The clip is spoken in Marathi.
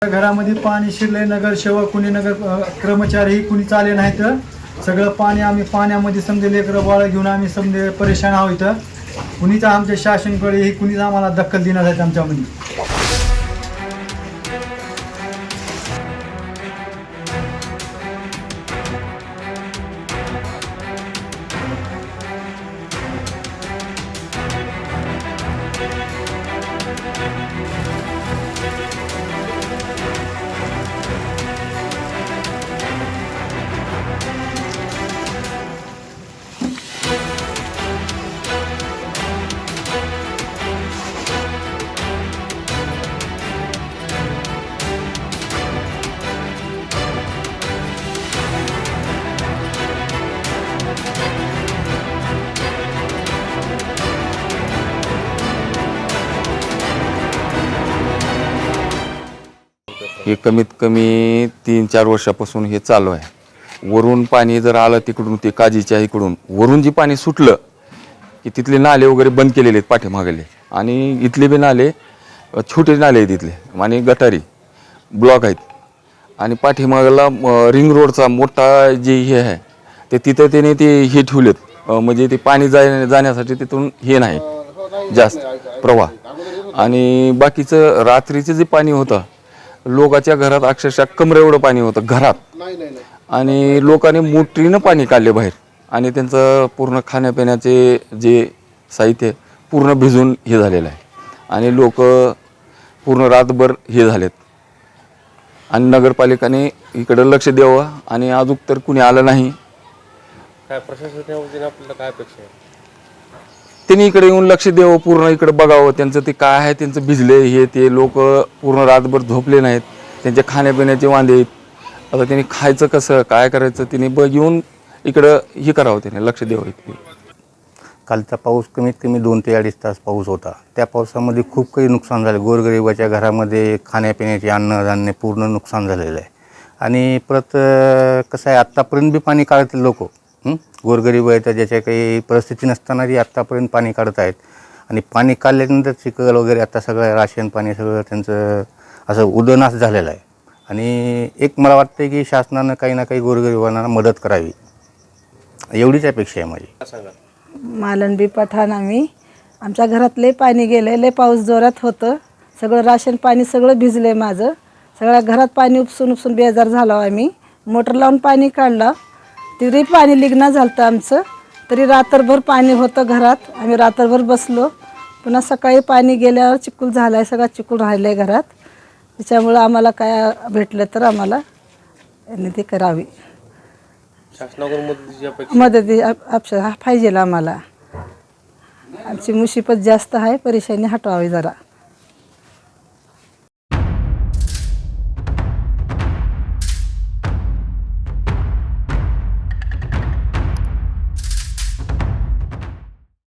घरामध्ये पाणी शिरले, नगरसेवक कुणी नगर कर्मचारी कुणी चाले नाहीत. सगळं पाणी आम्ही पाण्यामध्ये समजे लेकरं बाळ घेऊन आम्ही समजे परेशान आहोत. कुणीच आमच्या शासनकडे ही कुणीच आम्हाला दखल देणार आहेत आमच्यामध्ये. हे कमीत कमी 3-4 वर्षापासून हे चालू आहे. वरून पाणी जर आलं तिकडून ते काजीच्या इकडून वरून जे पाणी सुटलं की तिथले नाले वगैरे बंद केलेले आहेत पाठीमागले, आणि इथले बी नाले छोटे नाले आहेत इथले, आणि गटारी ब्लॉक आहेत. आणि पाठीमागला रिंग रोडचा मोठा जे हे आहे ते तिथं त्याने ते हे ठेवलेत, म्हणजे ते पाणी जाण्यासाठी तिथून हे नाही जास्त प्रवाह. आणि बाकीचं रात्रीचं जे पाणी होतं लोकांच्या घरात अक्षरशः कमरे एवढं पाणी होतं घरात, आणि लोकांनी मोटरीनं पाणी काढले बाहेर, आणि त्यांचं पूर्ण खाण्यापिण्याचे जे साहित्य पूर्ण भिजून हे झालेलं आहे. आणि लोक पूर्ण रातभर हे झालेत. आणि नगरपालिकेने इकडं लक्ष द्यावं, आणि अजून तर कुणी आलं नाही. काय प्रशासनाच्या वतीने आपल्याला काय अपेक्षा आहे? त्यांनी इकडे येऊन लक्ष द्यावं, पूर्ण इकडे बघावं त्यांचं ते काय आहे, त्यांचं भिजले हे ते. लोक पूर्ण रातभर झोपले नाहीत, त्यांच्या खाण्यापिण्याचे वांदे आहेत. आता त्यांनी खायचं कसं काय करायचं त्यांनी येऊन इकडं हे करावं, त्याने लक्ष द्यावं. इथे कालचा पाऊस कमीत कमी 2 ते 2.5 तास पाऊस होता. त्या पावसामध्ये खूप काही नुकसान झालं. गोरगरिबाच्या घरामध्ये खाण्यापिण्याचे अन्नधान्य पूर्ण नुकसान झालेलं आहे. आणि परत कसं आहे, आत्तापर्यंत बी पाणी काढत लोक गोरगरीब आहेत ज्याच्या काही परिस्थिती नसतानाही आत्तापर्यंत पाणी काढत आहेत. आणि पाणी काढल्यानंतर चिखल वगैरे आता सगळं राशन पाणी सगळं त्यांचं असं उदनास झालेलं आहे. आणि एक मला वाटतं की शासनानं काही ना काही गोरगरिबांना मदत करावी, एवढीच अपेक्षा आहे माझी. मालनबी पठाण. आमच्या घरात लय पाणी गेलं, लय पाऊस जोरात होतं, सगळं राशन पाणी सगळं भिजलं माझं. सगळ्या घरात पाणी उपसून उपसून बेजार झालो आम्ही. मोटर लावून पाणी काढलं तरी पाणी लिग्ना झालं आमचं. तरी रात्रभर पाणी होतं घरात, आम्ही रात्रभर बसलो. पुन्हा सकाळी पाणी गेल्यावर चिखल झाला आहे, सगळा चिखल राहिलं आहे घरात. त्याच्यामुळं आम्हाला काय भेटलं तर आम्हाला यांनी ते करावी. शासनाकडून मदतीची अपेक्षा मदत पाहिजे आम्हाला. आमची मुसीबत जास्त आहे, परेशानी हटवावी जरा.